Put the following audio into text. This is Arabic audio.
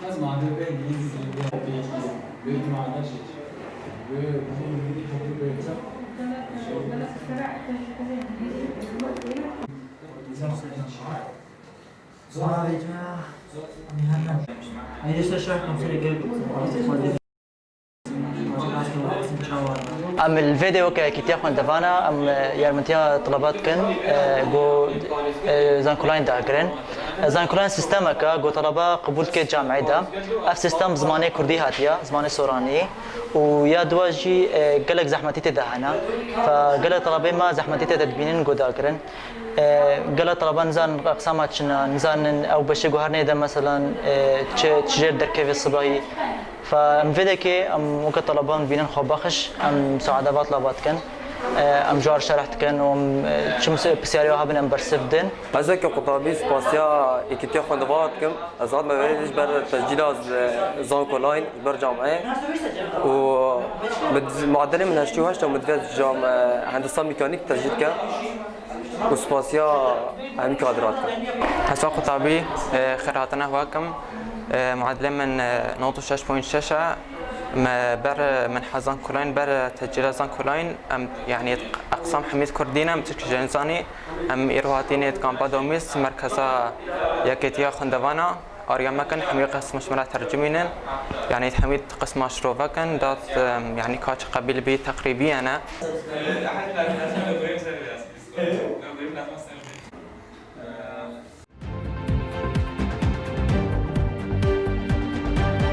لازم عندنا بقى انجليزي بيجي مع نشج ام الفيديو كي اخوان دفانا ام يرمنتيا طلبات كن جو زانكولاين داغرين زانكولاين سيستم جو طلبه قبول كي جامعي دا اف سيستم زماني كردي هاتيا زماني سوراني ويا دواجي قالك زحمتي تدهنا فقال طلبي ما زحمتي تدبينين جو داغرين قال طلبان نزان اقساماتنا نزان او بشي جوهرني ده مثلا تشجر دركه الصباحي فمفيدة كي ام وقت طلبان بينن خباخش ام سعادة طلبات كان ام جار شرحت كان وم شو بسياريو هابن ام برسفدن ازاك قطابي سباسيا اكيتي خدمات كم ازاد ما بينش بر تسجيلات زانكو لاين برجع معي و معدل من هشتي وهشت مدفع جام هندسه ميكانيك تسجيل كان وسباسيا هم كادرات حسا قطابي خيراتنا هواكم معدل من نقطة 6.6 ما بر من حزان كولاين بر تسجيل زان كولاين ام يعني اقسام حميد كردينا متشكل جنساني ام ايروهاتيني كامبا دوميس مركزا ياكيتيا خندوانا اريا مكان حمي قسم مشمرة ترجمين يعني حميد قسم مشروع فكن دات يعني كاتش قبيل بي تقريبي انا